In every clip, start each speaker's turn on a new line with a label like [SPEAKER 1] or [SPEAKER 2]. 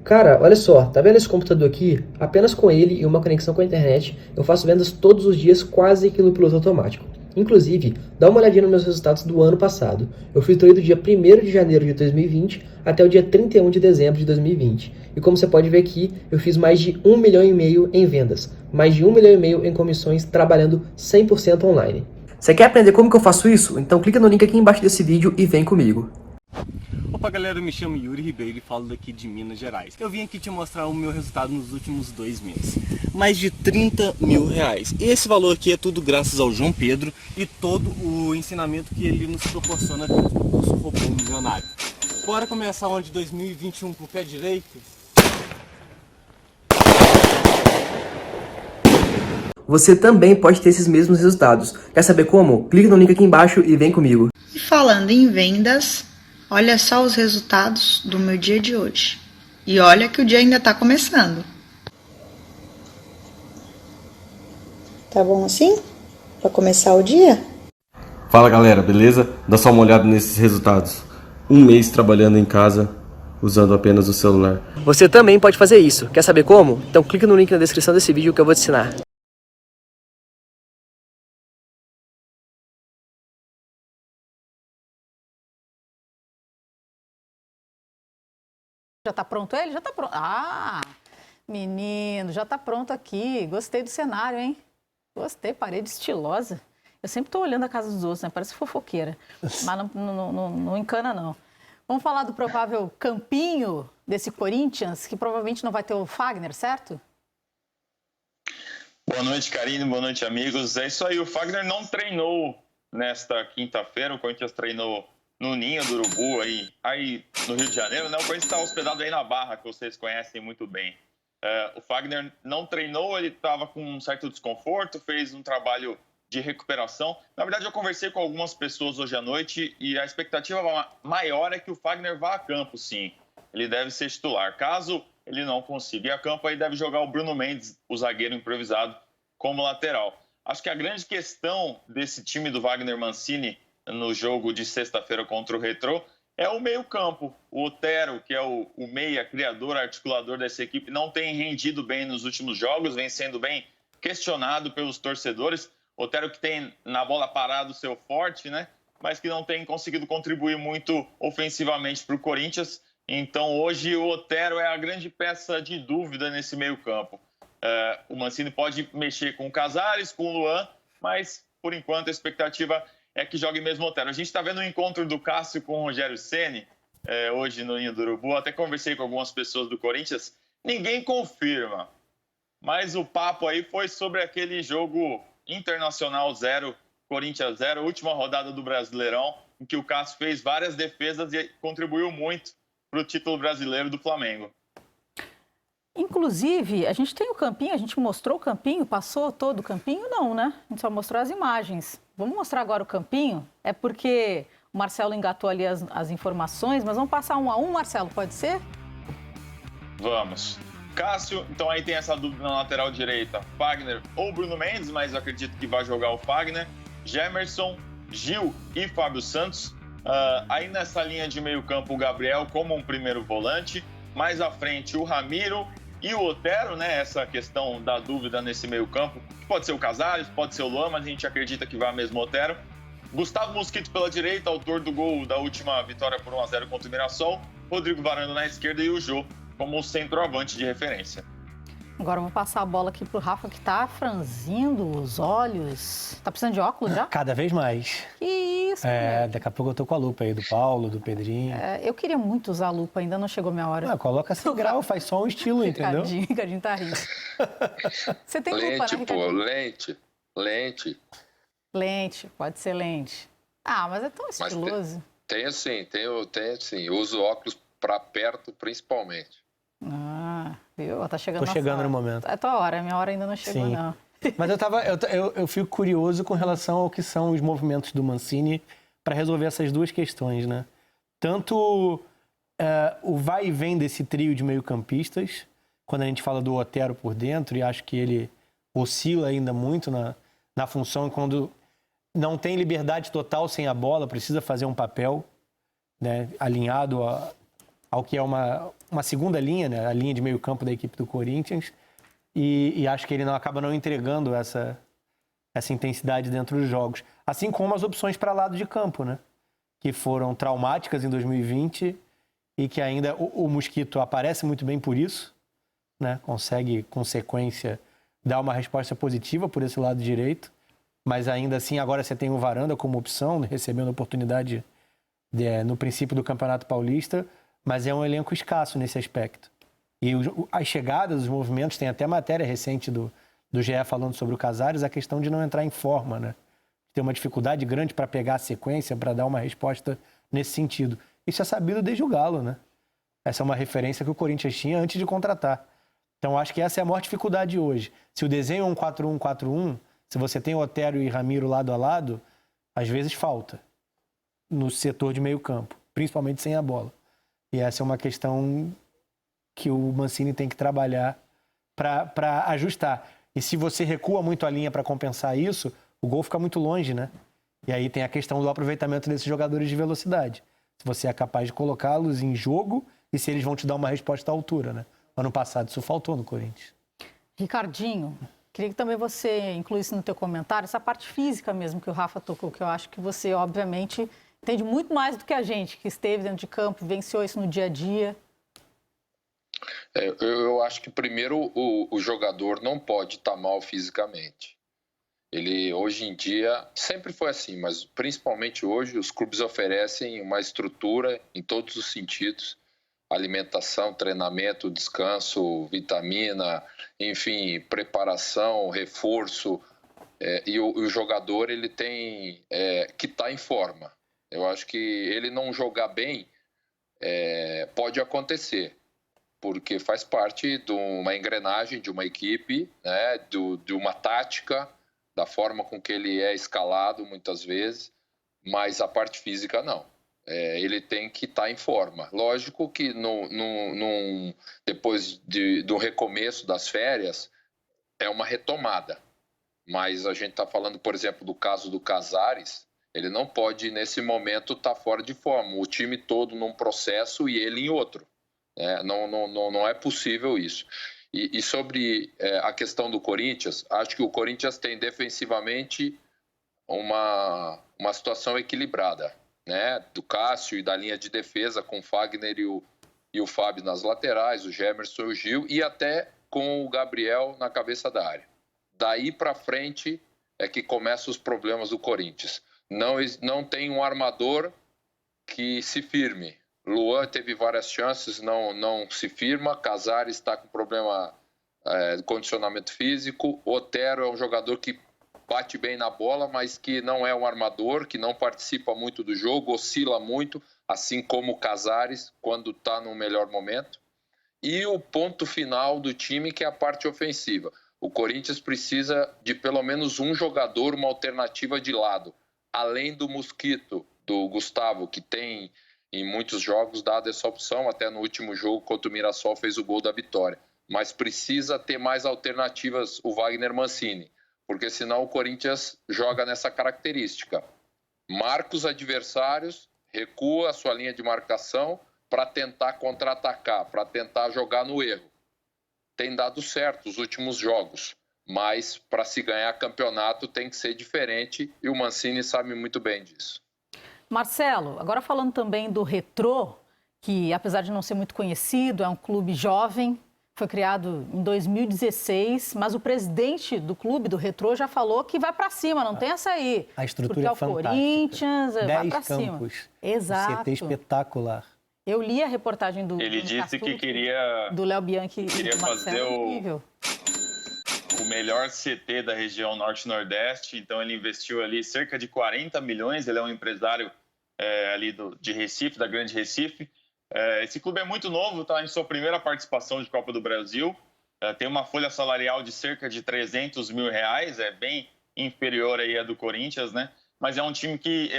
[SPEAKER 1] Cara, olha só, tá vendo esse computador aqui? Apenas com ele e uma conexão com a internet, eu faço vendas todos os dias quase que no piloto automático. Inclusive, dá uma olhadinha nos meus resultados do ano passado. Eu filtrei do dia 1º de janeiro de 2020 até o dia 31 de dezembro de 2020. E como você pode ver aqui, eu fiz mais de 1,5 milhão em vendas, mais de 1,5 milhão em comissões, trabalhando 100% online. Você quer aprender como que eu faço isso? Então clica no link aqui embaixo desse vídeo e vem comigo.
[SPEAKER 2] Opa galera, eu me chamo Yuri Ribeiro e falo daqui de Minas Gerais. Eu vim aqui te mostrar o meu resultado nos últimos 2 meses. Mais de 30 mil reais. E esse valor aqui é tudo graças ao João Pedro e todo o ensinamento que ele nos proporciona dentro do curso Robô Milionário. Bora começar o ano de 2021 com o pé direito?
[SPEAKER 1] Você também pode ter esses mesmos resultados. Quer saber como? Clique no link aqui embaixo e vem comigo.
[SPEAKER 3] E falando em vendas, olha só os resultados do meu dia de hoje. E olha que o dia ainda está começando. Tá bom assim? Para começar o dia?
[SPEAKER 4] Fala galera, beleza? Dá só uma olhada nesses resultados. 1 mês trabalhando em casa, usando apenas o celular.
[SPEAKER 1] Você também pode fazer isso. Quer saber como? Então clique no link na descrição desse vídeo que eu vou te ensinar.
[SPEAKER 5] Já tá pronto ele? Já tá pronto. Ah, menino, já tá pronto aqui. Gostei do cenário, hein? Gostei, parede estilosa. Eu sempre tô olhando a casa dos outros, né? Parece fofoqueira. Mas não encana, não. Vamos falar do provável campinho desse Corinthians, que provavelmente não vai ter o Fagner, certo?
[SPEAKER 6] Boa noite, Karine. Boa noite, amigos. É isso aí, o Fagner não treinou nesta quinta-feira. O Corinthians treinou no Ninho do Urubu, aí no Rio de Janeiro, né? O Corinthians está hospedado aí na Barra, que vocês conhecem muito bem. O Fagner não treinou, ele estava com um certo desconforto, fez um trabalho de recuperação. Na verdade, eu conversei com algumas pessoas hoje à noite e a expectativa maior é que o Fagner vá a campo, sim. Ele deve ser titular. Caso ele não consiga ir a campo, aí deve jogar o Bruno Mendes, o zagueiro improvisado, como lateral. Acho que a grande questão desse time do Wagner Mancini no jogo de sexta-feira contra o Retrô é o meio-campo. O Otero, que é o meia, criador, articulador dessa equipe, não tem rendido bem nos últimos jogos, vem sendo bem questionado pelos torcedores. Otero que tem na bola parada o seu forte, né? Mas que não tem conseguido contribuir muito ofensivamente para o Corinthians. Então hoje o Otero é a grande peça de dúvida nesse meio-campo. O Mancini pode mexer com o Casares, com o Luan, mas por enquanto a expectativa é que jogue mesmo o Otero. A gente está vendo o encontro do Cássio com o Rogério Ceni hoje no Ninho do Urubu. Até conversei com algumas pessoas do Corinthians. Ninguém confirma, mas o papo aí foi sobre aquele jogo Internacional 0, Corinthians 0, última rodada do Brasileirão, em que o Cássio fez várias defesas e contribuiu muito para o título brasileiro do Flamengo.
[SPEAKER 5] Inclusive, a gente tem o campinho, a gente mostrou o campinho, passou todo o campinho? Não, né? A gente só mostrou as imagens. Vamos mostrar agora o campinho? É porque o Marcelo engatou ali as informações, mas vamos passar 1 a 1, Marcelo, pode ser?
[SPEAKER 6] Vamos. Cássio, então aí tem essa dúvida na lateral direita, Fagner ou Bruno Mendes, mas eu acredito que vai jogar o Fagner. Gemerson, Gil e Fábio Santos. Aí nessa linha de meio campo o Gabriel como um primeiro volante. Mais à frente o Ramiro e o Otero, né? Essa questão da dúvida nesse meio campo. Pode ser o Casares, pode ser o Luan, mas a gente acredita que vai mesmo o Otero. Gustavo Mosquito pela direita, autor do gol da última vitória por 1 a 0 contra o Mirassol. Rodrigo Varanda na esquerda e o Jô como o centroavante de referência.
[SPEAKER 5] Agora eu vou passar a bola aqui pro Rafa, que tá franzindo os olhos. Tá precisando de óculos já?
[SPEAKER 7] Cada vez mais.
[SPEAKER 5] Que isso,
[SPEAKER 7] Daqui a pouco eu tô com a lupa aí, do Paulo, do Pedrinho.
[SPEAKER 5] eu queria muito usar a lupa, ainda não chegou minha hora.
[SPEAKER 7] Coloca sem grau, faz só um estilo, entendeu?
[SPEAKER 5] Ricardinho tá rindo. Você tem lupa, né,
[SPEAKER 8] Lente,
[SPEAKER 5] Ricardinho?
[SPEAKER 8] lente.
[SPEAKER 5] Lente, pode ser lente. Ah, mas é tão estiloso.
[SPEAKER 8] Tem sim. Uso óculos para perto, principalmente.
[SPEAKER 5] Ah, viu? Tá chegando.
[SPEAKER 7] Tô chegando no momento.
[SPEAKER 5] É tua hora, a minha hora ainda não chegou,
[SPEAKER 7] Sim.
[SPEAKER 5] não.
[SPEAKER 7] Mas eu fico curioso com relação ao que são os movimentos do Mancini para resolver essas duas questões, né? Tanto o vai e vem desse trio de meio-campistas, quando a gente fala do Otero por dentro, e acho que ele oscila ainda muito na função, quando não tem liberdade total sem a bola, precisa fazer um papel, né, alinhado ao que é uma segunda linha, né? A linha de meio campo da equipe do Corinthians, e acho que ele acaba não entregando essa intensidade dentro dos jogos. Assim como as opções para lado de campo, né? Que foram traumáticas em 2020 e que ainda o Mosquito aparece muito bem por isso, né? Consegue, com sequência, dar uma resposta positiva por esse lado direito, mas ainda assim agora você tem o Varanda como opção, recebendo oportunidade no princípio do Campeonato Paulista, mas é um elenco escasso nesse aspecto. E as chegadas, os movimentos, tem até matéria recente do GE falando sobre o Casares, a questão de não entrar em forma, né? Tem uma dificuldade grande para pegar a sequência, para dar uma resposta nesse sentido. Isso é sabido desde o Galo, né? Essa é uma referência que o Corinthians tinha antes de contratar. Então, acho que essa é a maior dificuldade hoje. Se o desenho é um 4-1-4-1, se você tem Otero e Ramiro lado a lado, às vezes falta no setor de meio campo, principalmente sem a bola. E essa é uma questão que o Mancini tem que trabalhar para ajustar. E se você recua muito a linha para compensar isso, o gol fica muito longe, né? E aí tem a questão do aproveitamento desses jogadores de velocidade. Se você é capaz de colocá-los em jogo e se eles vão te dar uma resposta à altura, né? Ano passado isso faltou no Corinthians.
[SPEAKER 5] Ricardinho, queria que também você incluísse no teu comentário essa parte física mesmo que o Rafa tocou, que eu acho que você, obviamente, entende muito mais do que a gente, que esteve dentro de campo, venceu isso no dia a dia.
[SPEAKER 8] Eu acho que, primeiro, o jogador não pode estar mal fisicamente. Ele, hoje em dia, sempre foi assim, mas principalmente hoje, os clubes oferecem uma estrutura em todos os sentidos, alimentação, treinamento, descanso, vitamina, enfim, preparação, reforço, e o jogador ele tem que estar em forma. Eu acho que ele não jogar bem pode acontecer, porque faz parte de uma engrenagem de uma equipe, né, de uma tática, da forma com que ele é escalado muitas vezes, mas a parte física não. Ele tem que estar em forma. Lógico que depois do recomeço das férias é uma retomada, mas a gente está falando, por exemplo, do caso do Casares, ele não pode nesse momento estar fora de forma, o time todo num processo e ele em outro. Não é possível isso. E sobre a questão do Corinthians, acho que o Corinthians tem defensivamente uma situação equilibrada, né? Do Cássio e da linha de defesa com o Fagner e o Fábio nas laterais, o Gemerson e o Gil, e até com o Gabriel na cabeça da área. Daí para frente é que começam os problemas do Corinthians. Não tem um armador que se firme. Luan teve várias chances, não se firma. Casares está com problema de condicionamento físico. Otero é um jogador que bate bem na bola, mas que não é um armador, que não participa muito do jogo, oscila muito, assim como o Casares, quando está no melhor momento. E o ponto final do time, que é a parte ofensiva. O Corinthians precisa de pelo menos um jogador, uma alternativa de lado, além do Mosquito, do Gustavo, que tem em muitos jogos dado essa opção, até no último jogo contra o Mirassol fez o gol da vitória. Mas precisa ter mais alternativas o Wagner Mancini, porque senão o Corinthians joga nessa característica. Marca os adversários, recua a sua linha de marcação para tentar contra-atacar, para tentar jogar no erro. Tem dado certo os últimos jogos, mas para se ganhar campeonato tem que ser diferente e o Mancini sabe muito bem disso.
[SPEAKER 5] Marcelo, agora falando também do Retrô, que apesar de não ser muito conhecido, é um clube jovem, foi criado em 2016, mas o presidente do clube, do Retrô, já falou que vai para cima, não tem essa aí.
[SPEAKER 7] A estrutura é fantástica.
[SPEAKER 5] Porque é o Corinthians, vai para cima.
[SPEAKER 7] 10 campos.
[SPEAKER 5] Exato.
[SPEAKER 7] CT espetacular.
[SPEAKER 5] Eu li a reportagem do
[SPEAKER 6] Ele disse que queria
[SPEAKER 5] do Léo Bianchi
[SPEAKER 6] queria
[SPEAKER 5] e do Marcelo,
[SPEAKER 6] fazer
[SPEAKER 5] incrível.
[SPEAKER 6] o melhor CT da região Norte-Nordeste, então ele investiu ali cerca de 40 milhões, ele é um empresário ali de Recife, da Grande Recife. Esse clube é muito novo, está em sua primeira participação de Copa do Brasil, tem uma folha salarial de cerca de 300 mil reais, é bem inferior aí à do Corinthians, né? Mas é um time que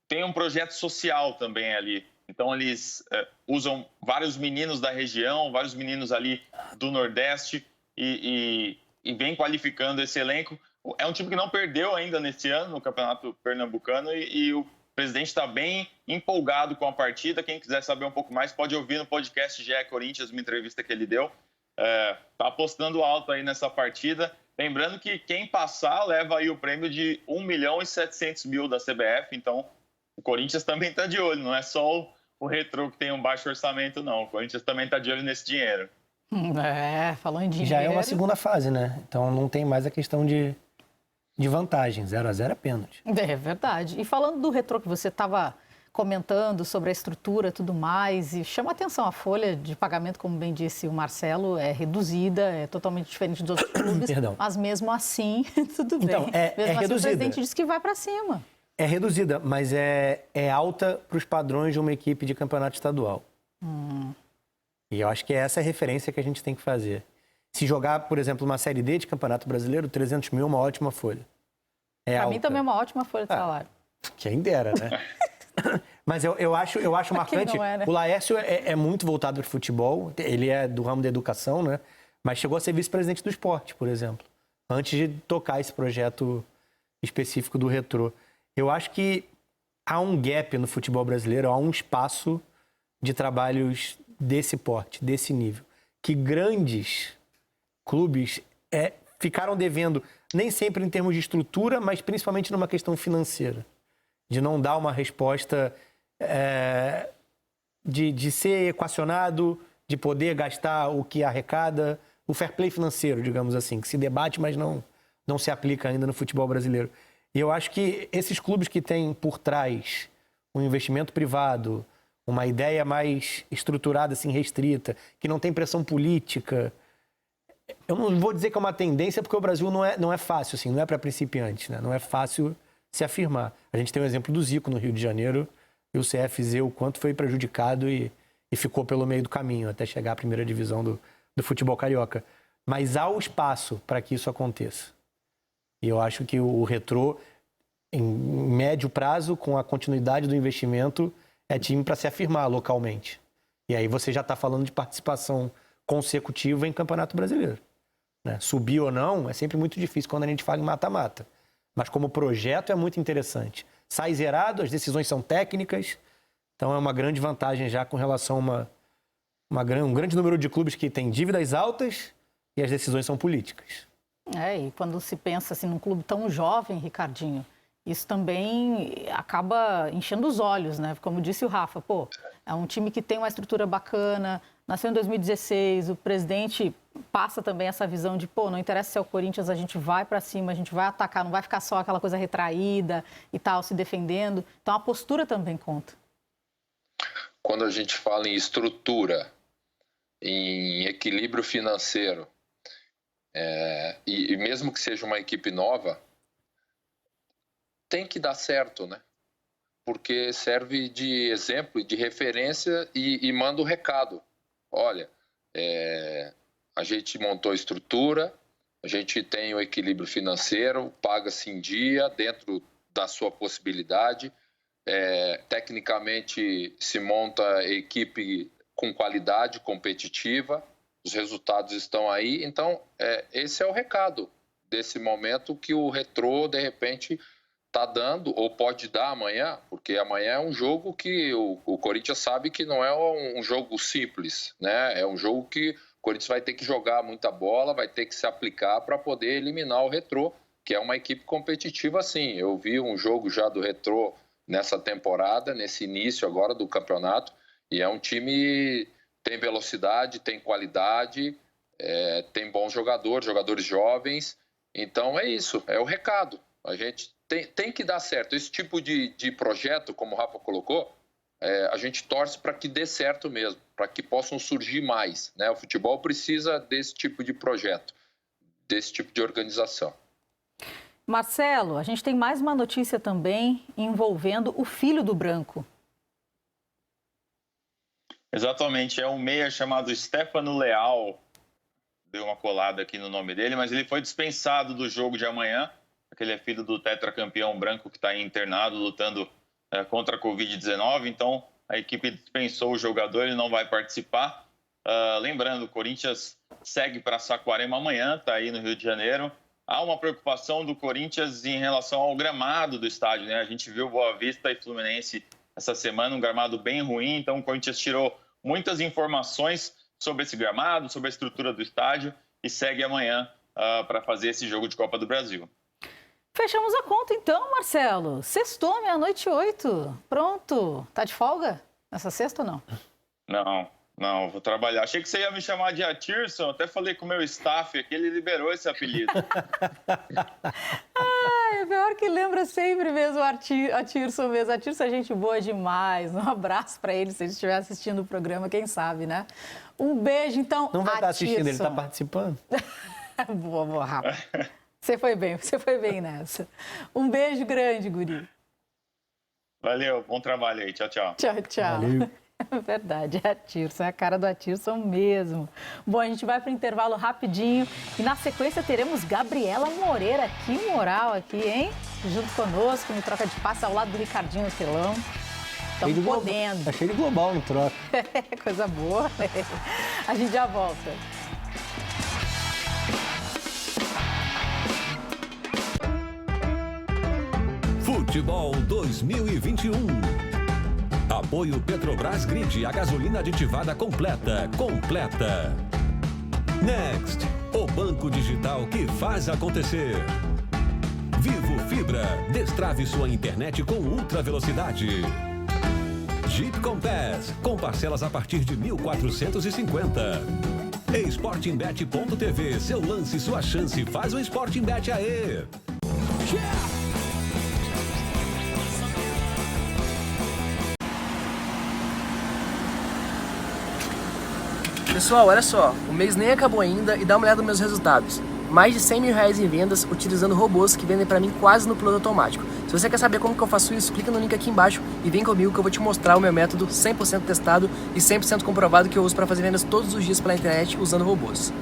[SPEAKER 6] tem um projeto social também ali. Então eles usam vários meninos da região, vários meninos ali do Nordeste e vem qualificando esse elenco. É um time que não perdeu ainda nesse ano no Campeonato Pernambucano e o presidente está bem empolgado com a partida. Quem quiser saber um pouco mais pode ouvir no podcast GE Corinthians, uma entrevista que ele deu. Tá apostando alto aí nessa partida. Lembrando que quem passar leva aí o prêmio de 1.700.000 da CBF. Então, o Corinthians também está de olho. Não é só o Retrô que tem um baixo orçamento, não. O Corinthians também está de olho nesse dinheiro.
[SPEAKER 5] Falando em dinheiro...
[SPEAKER 7] Já é uma segunda fase, né? Então não tem mais a questão de vantagem. 0-0 é pênalti.
[SPEAKER 5] É verdade. E falando do Retrô que você estava comentando sobre a estrutura e tudo mais, e chama atenção, a folha de pagamento, como bem disse o Marcelo, é reduzida, é totalmente diferente dos outros clubes,
[SPEAKER 7] Perdão.
[SPEAKER 5] mas mesmo assim, tudo
[SPEAKER 7] Então,
[SPEAKER 5] bem.
[SPEAKER 7] é
[SPEAKER 5] mesmo assim,
[SPEAKER 7] reduzida.
[SPEAKER 5] o presidente disse que vai para cima.
[SPEAKER 7] É reduzida, mas é alta para os padrões de uma equipe de campeonato estadual. E eu acho que essa é a referência que a gente tem que fazer. Se jogar, por exemplo, uma Série D de Campeonato Brasileiro, 300 mil é uma ótima folha.
[SPEAKER 5] Para mim também é uma ótima folha de salário.
[SPEAKER 7] Quem dera, né? Mas eu acho marcante.
[SPEAKER 5] não é, né?
[SPEAKER 7] O Laércio é muito voltado para o futebol, ele é do ramo da educação, né? Mas chegou a ser vice-presidente do esporte, por exemplo, antes de tocar esse projeto específico do Retrô. Eu acho que há um gap no futebol brasileiro, há um espaço de trabalhos desse porte, desse nível, que grandes clubes ficaram devendo, nem sempre em termos de estrutura, mas principalmente numa questão financeira, de não dar uma resposta de ser equacionado, de poder gastar o que arrecada, o fair play financeiro, digamos assim, que se debate, mas não se aplica ainda no futebol brasileiro. E eu acho que esses clubes que têm por trás um investimento privado, uma ideia mais estruturada, assim, restrita, que não tem pressão política. Eu não vou dizer que é uma tendência, porque o Brasil não é fácil, assim, não é para principiantes, né? Não é fácil se afirmar. A gente tem o exemplo do Zico no Rio de Janeiro, e o CFZ, o quanto foi prejudicado e ficou pelo meio do caminho, até chegar à primeira divisão do futebol carioca. Mas há o espaço para que isso aconteça. E eu acho que o Retrô, em médio prazo, com a continuidade do investimento, é time para se afirmar localmente. E aí você já está falando de participação consecutiva em Campeonato Brasileiro, né? Subir ou não é sempre muito difícil quando a gente fala em mata-mata. Mas como projeto é muito interessante. Sai zerado, as decisões são técnicas, então é uma grande vantagem já com relação a um grande número de clubes que têm dívidas altas e as decisões são políticas.
[SPEAKER 5] E quando se pensa assim, num clube tão jovem, Ricardinho, isso também acaba enchendo os olhos, né? Como disse o Rafa, é um time que tem uma estrutura bacana, nasceu em 2016, o presidente passa também essa visão de, não interessa se é o Corinthians, a gente vai para cima, a gente vai atacar, não vai ficar só aquela coisa retraída e tal, se defendendo. Então a postura também conta.
[SPEAKER 8] Quando a gente fala em estrutura, em equilíbrio financeiro, e mesmo que seja uma equipe nova, tem que dar certo, né? Porque serve de exemplo, de referência e manda o recado. Olha, a gente montou a estrutura, a gente tem o equilíbrio financeiro, paga-se em dia, dentro da sua possibilidade. Tecnicamente, se monta a equipe com qualidade, competitiva, os resultados estão aí. Então, esse é o recado desse momento que o Retrô, de repente, está dando, ou pode dar amanhã, porque amanhã é um jogo que o Corinthians sabe que não é um jogo simples, né? É um jogo que o Corinthians vai ter que jogar muita bola, vai ter que se aplicar para poder eliminar o Retrô, que é uma equipe competitiva, sim. Eu vi um jogo já do Retrô nessa temporada, nesse início agora do campeonato, e é um time tem velocidade, tem qualidade, tem bons jogadores jovens. Então é isso, é o recado. A gente tem que dar certo. Esse tipo de projeto, como o Rafa colocou, a gente torce para que dê certo mesmo, para que possam surgir mais, né? O futebol precisa desse tipo de projeto, desse tipo de organização.
[SPEAKER 5] Marcelo, a gente tem mais uma notícia também envolvendo o filho do Branco.
[SPEAKER 6] Exatamente, é um meia chamado Stefano Leal. Deu uma colada aqui no nome dele, mas ele foi dispensado do jogo de amanhã, porque ele é filho do tetracampeão branco que está internado, lutando contra a Covid-19. Então, a equipe dispensou o jogador, ele não vai participar. Lembrando, o Corinthians segue para Saquarema amanhã, está aí no Rio de Janeiro. há uma preocupação do Corinthians em relação ao gramado do estádio, né? A gente viu Boa Vista e Fluminense essa semana, um gramado bem ruim, então o Corinthians tirou muitas informações sobre esse gramado, sobre a estrutura do estádio e segue amanhã para fazer esse jogo de Copa do Brasil.
[SPEAKER 5] Fechamos a conta então, Marcelo. Sextou, 00:08. Pronto. Tá de folga nessa sexta ou não?
[SPEAKER 6] Não, vou trabalhar. Achei que você ia me chamar de Atirson, até falei com o meu staff aqui, ele liberou esse apelido.
[SPEAKER 5] É pior que lembra sempre mesmo o Atirson mesmo. Atirson é gente boa demais. Um abraço para ele, se ele estiver assistindo o programa, quem sabe, né? Um beijo, então,
[SPEAKER 7] Não vai estar assistindo, ele está participando.
[SPEAKER 5] Boa, Rafa. Você foi bem nessa. Um beijo grande, guri.
[SPEAKER 6] Valeu, bom trabalho aí. Tchau, tchau.
[SPEAKER 5] Tchau.
[SPEAKER 7] Valeu.
[SPEAKER 5] É verdade, é Atirson, é a cara do Atirson mesmo. Bom, a gente vai para o intervalo rapidinho e na sequência teremos Gabriela Moreira, que moral aqui, hein? Junto conosco, no Troca de Passe ao lado do Ricardinho no telão. Estamos podendo.
[SPEAKER 7] Tá cheio de global no troca.
[SPEAKER 5] Coisa boa. A gente já volta.
[SPEAKER 9] Futebol 2021. Apoio Petrobras Grid, a gasolina aditivada completa. Next, o banco digital que faz acontecer. Vivo Fibra, destrave sua internet com ultra velocidade. Jeep Compass, com parcelas a partir de 1.450. Sportingbet.tv, seu lance, sua chance, faz o Sportingbet aí.
[SPEAKER 1] Pessoal, olha só, o mês nem acabou ainda e dá uma olhada nos meus resultados. Mais de 100 mil reais em vendas utilizando robôs que vendem pra mim quase no piloto automático. Se você quer saber como que eu faço isso, clica no link aqui embaixo e vem comigo que eu vou te mostrar o meu método 100% testado e 100% comprovado que eu uso para fazer vendas todos os dias pela internet usando robôs.